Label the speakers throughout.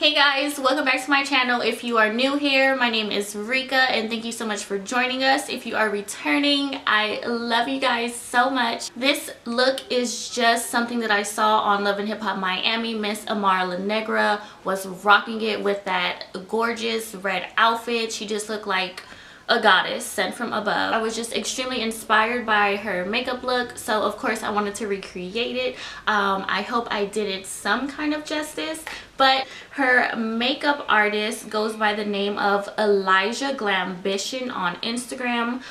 Speaker 1: Hey guys, welcome back to my channel. If you are new here, my name is Reika and thank you so much for joining us. If you are returning, I love you guys so much. This look is just something that I saw on Love and Hip Hop Miami. Miss Amara La Negra was rocking it with that gorgeous red outfit. She just looked like a goddess sent from above. I was just extremely inspired by her makeup look, so of course I wanted to recreate it. I hope I did it some kind of justice, but her makeup artist goes by the name of Elijah Glambition on Instagram.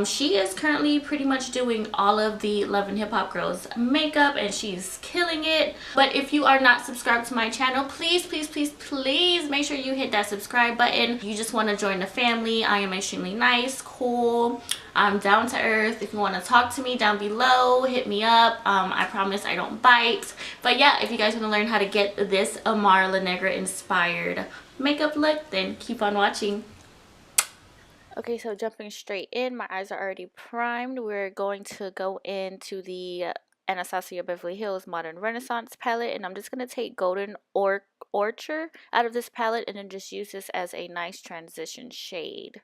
Speaker 1: She is currently pretty much doing all of the Love and Hip Hop girls makeup and she's killing it. But if you are not subscribed to my channel, please make sure you hit that subscribe button. You just want to join the family. I am extremely nice, cool, I'm down to earth. If you want to talk to me down below, hit me up. I promise I don't bite. But yeah, if you guys want to learn how to get this Amara La Negra inspired makeup look, then keep on watching. Okay, so jumping straight in, my eyes are already primed. We're going to go into the Anastasia Beverly Hills Modern Renaissance palette, and I'm just going to take Golden Orchard out of this palette and then just use this as a nice transition shade.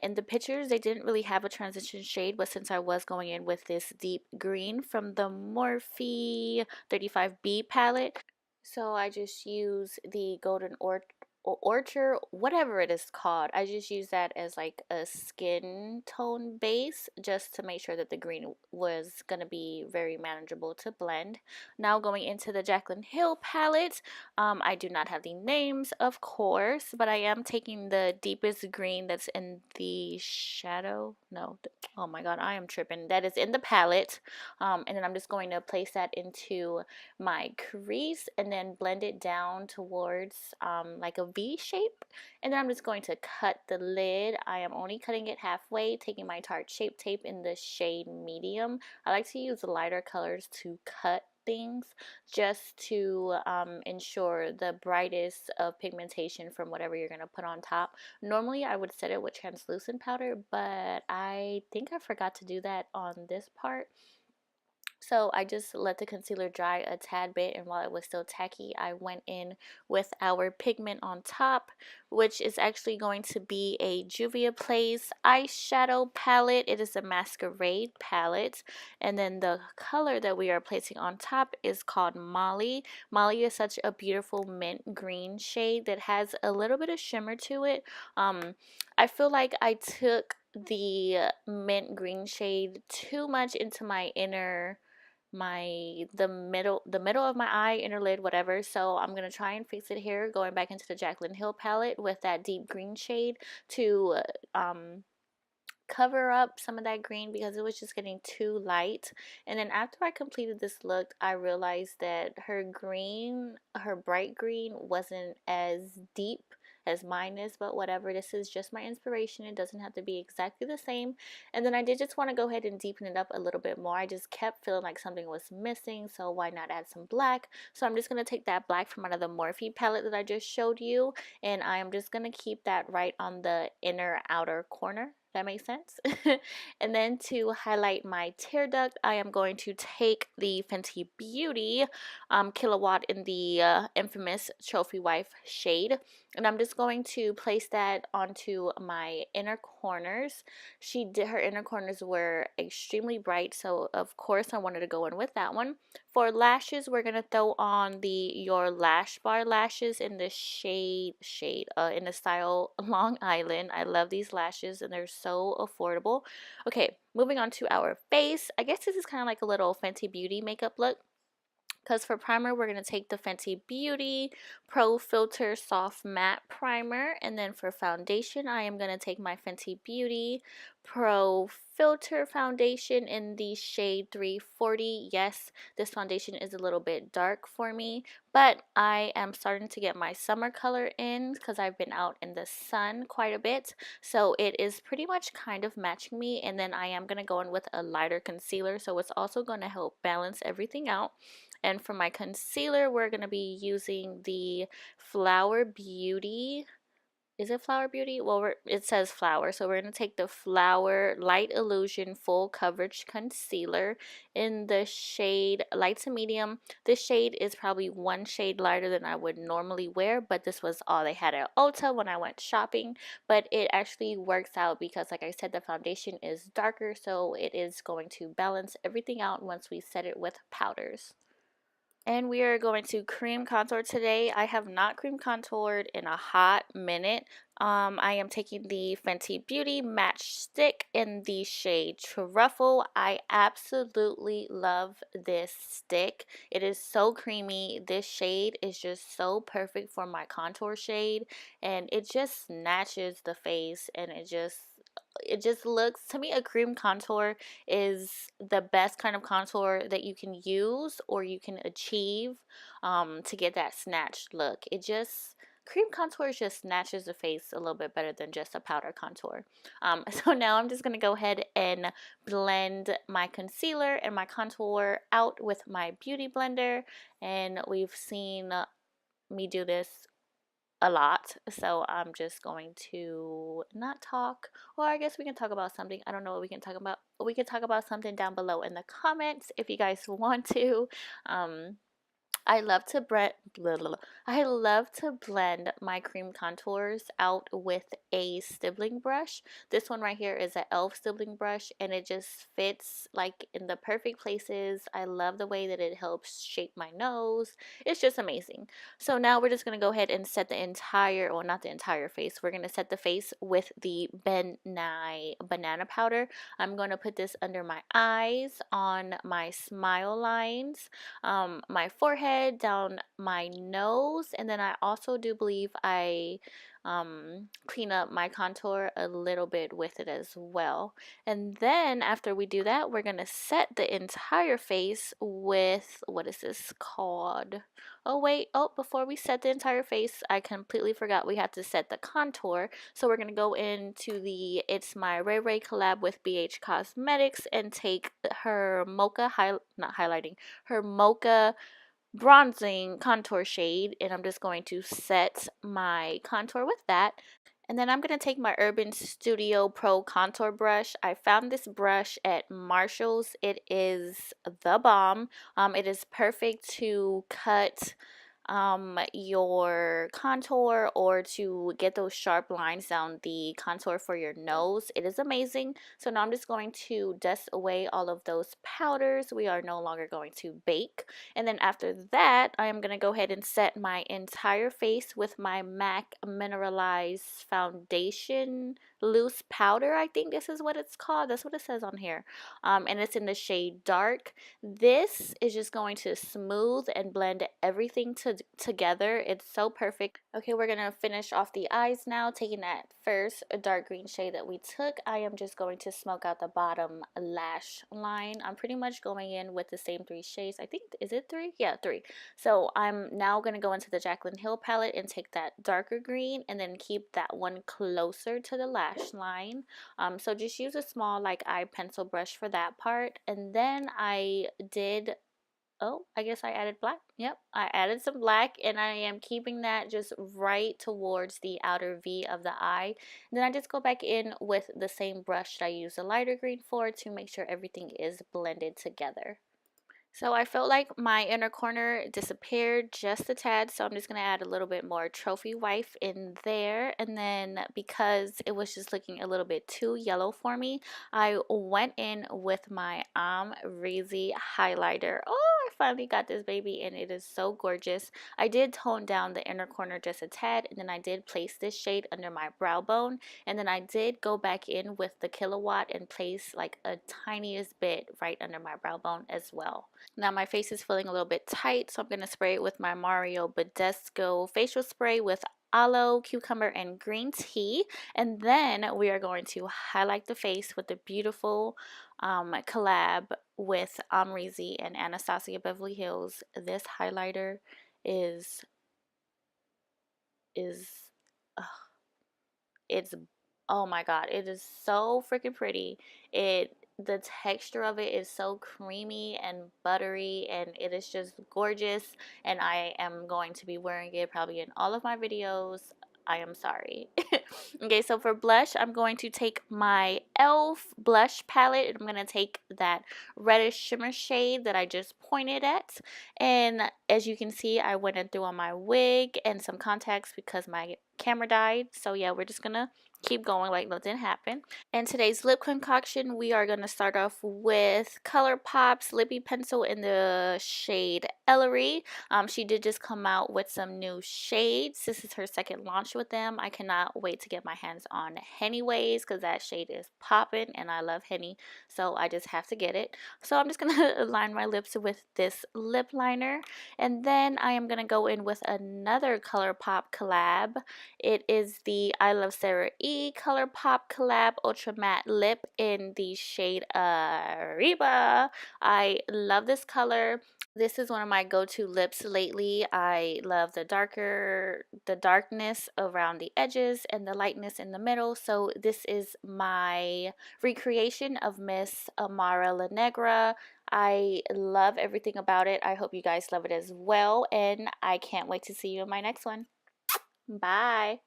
Speaker 1: In the pictures, they didn't really have a transition shade, but since I was going in with this deep green from the Morphe 35B palette, so I just use the Golden Orchard, whatever it is called. I just use that as like a skin tone base just to make sure that the green was going to be very manageable to blend. Now going into the Jaclyn Hill palette, I do not have the names, of course, but I am taking the deepest green that's in the shadow. No, oh my god, I am tripping. That is in the palette. And then I'm just going to place that into my crease and then blend it down towards like a V shape. And then I'm just going to cut the lid. I am only cutting it halfway, taking my Tarte Shape Tape in the shade medium. I like to use lighter colors to cut things just to ensure the brightest of pigmentation from whatever you're going to put on top. Normally I would set it with translucent powder, but I think I forgot to do that on this part. So I just let the concealer dry a tad bit, and while it was still tacky, I went in with our pigment on top, which is actually going to be a Juvia Place eyeshadow palette. It is a Masquerade palette, and then the color that we are placing on top is called Molly. Molly is such a beautiful mint green shade that has a little bit of shimmer to it. I feel like I took the mint green shade too much into my inner the middle of my eye, inner lid, whatever. So I'm gonna try and fix it here, going back into the Jaclyn Hill palette with that deep green shade to cover up some of that green because it was just getting too light. And then after I completed this look, I realized that her bright green wasn't as deep as mine is, but whatever, this is just my inspiration. It doesn't have to be exactly the same. And then I did just want to go ahead and deepen it up a little bit more. I just kept feeling like something was missing, so why not add some black? So I'm just going to take that black from out of the Morphe palette that I just showed you, and I am just going to keep that right on the inner outer corner. That makes sense. And then to highlight my tear duct, I am going to take the Fenty Beauty Kilowatt in the infamous Trophy Wife shade, and I'm just going to place that onto my inner corners. Her inner corners were extremely bright, so of course I wanted to go in with that one. For lashes, we're gonna throw on the Your Lash Bar lashes in the in the style Long Island. I love these lashes and they're so affordable. Okay, moving on to our face. I guess this is kind of like a little Fenty Beauty makeup look. Because for primer, we're going to take the Fenty Beauty Pro Filter Soft Matte Primer. And then for foundation, I am going to take my Fenty Beauty Pro Filter Foundation in the shade 340. Yes, this foundation is a little bit dark for me, but I am starting to get my summer color in because I've been out in the sun quite a bit. So it is pretty much kind of matching me. And then I am going to go in with a lighter concealer. So it's also going to help balance everything out. And for my concealer, we're going to be using the Flower Beauty is it Flower Beauty? Well, it says Flower. So we're going to take the Flower Light Illusion Full Coverage Concealer in the shade light to medium. This shade is probably one shade lighter than I would normally wear, but this was all they had at Ulta when I went shopping. But it actually works out because, like I said, the foundation is darker, so it is going to balance everything out once we set it with powders. And we are going to cream contour today. I have not cream contoured in a hot minute. I am taking the Fenty Beauty Match Stick in the shade Truffle. I absolutely love this stick. It is so creamy. This shade is just so perfect for my contour shade, and it just snatches the face, and it just looks, to me, a cream contour is the best kind of contour that you can use or you can achieve to get that snatched look. Cream contour just snatches the face a little bit better than just a powder contour. So now I'm just going to go ahead and blend my concealer and my contour out with my beauty blender. And we've seen me do this a lot, so I'm just going to not talk, or I guess we can talk about something. I don't know what we can talk about. We can talk about something down below in the comments if you guys want to. I love to blend my cream contours out with a stippling brush. This one right here is an e.l.f. stippling brush, and it just fits like in the perfect places. I love the way that it helps shape my nose. It's just amazing. So now we're just going to go ahead and set the entire, well, not the entire face. We're going to set the face with the Ben Nye banana powder. I'm going to put this under my eyes, on my smile lines, my forehead, down my nose, and then I also do believe I clean up my contour a little bit with it as well. And then after we do that, we're going to set the entire face with, what is this called? Oh wait, before we set the entire face, I completely forgot we have to set the contour. So we're going to go into the It's My Ray Ray collab with BH Cosmetics and take her mocha, not highlighting, her mocha bronzing contour shade, and I'm just going to set my contour with that. And then I'm going to take my Urban Studio Pro contour brush. I found this brush at Marshall's. It is the bomb. It is perfect to cut your contour or to get those sharp lines down the contour for your nose. It is amazing. So now I'm just going to dust away all of those powders. We are no longer going to bake. And then after that, I am going to go ahead and set my entire face with my MAC Mineralized Foundation Loose Powder. I think this is what it's called. That's what it says on here. And it's in the shade Dark. This is just going to smooth and blend everything together. It's so perfect. Okay, we're going to finish off the eyes now. Taking that first dark green shade that we took, I am just going to smoke out the bottom lash line. I'm pretty much going in with the same three shades. I think, is it three? Yeah, three. So I'm now going to go into the Jaclyn Hill palette and take that darker green and then keep that one closer to the lash line. So just use a small like eye pencil brush for that part. And then I did, I guess I added black. Yep, I added some black, and I am keeping that just right towards the outer V of the eye. And then I just go back in with the same brush that I used the lighter green for to make sure everything is blended together. So I felt like my inner corner disappeared just a tad, so I'm just going to add a little bit more Trophy Wife in there. And then because it was just looking a little bit too yellow for me, I went in with my Amrezy highlighter. Oh, I finally got this baby, and it is so gorgeous. I did tone down the inner corner just a tad, and then I did place this shade under my brow bone. And then I did go back in with the Killawatt and place like a tiniest bit right under my brow bone as well. Now my face is feeling a little bit tight, so I'm going to spray it with my Mario Badescu facial spray with aloe, cucumber, and green tea. And then we are going to highlight the face with the beautiful collab with Amrezy and Anastasia Beverly Hills. This highlighter is uh, it's, oh my god, it is so freaking pretty. The texture of it is so creamy and buttery, and it is just gorgeous, and I am going to be wearing it probably in all of my videos. I am sorry. Okay, so for blush, I'm going to take my e.l.f. blush palette, and I'm going to take that reddish shimmer shade that I just pointed at. And as you can see, I went and threw on my wig and some contacts because my camera died. So yeah, we're just going to keep going like nothing happened. And today's lip concoction, we are going to start off with ColourPop's Lippy Pencil in the shade Ellery. She did just come out with some new shades. This is her second launch with them. I cannot wait to get my hands on Hennyways because that shade is popping and I love Henny, so I just have to get it. So I'm just going to line my lips with this lip liner, and then I am going to go in with another ColourPop collab. It is the I Love Sarah E ColourPop collab Ultra Matte Lip in the shade Arriba. I love this color. This is one of my go-to lips lately. I love the darkness around the edges and the lightness in the middle. So this is my recreation of Miss Amara La Negra. I love everything about it. I hope you guys love it as well, and I can't wait to see you in my next one. Bye.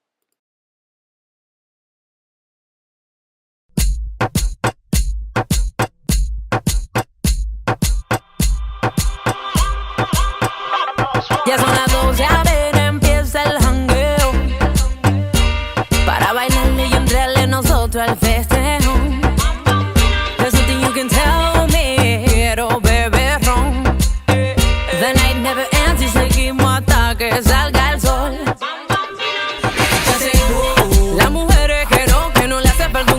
Speaker 2: Ya son las 12, a ver, empieza el jangueo para bailarle y entrarle nosotros al feo.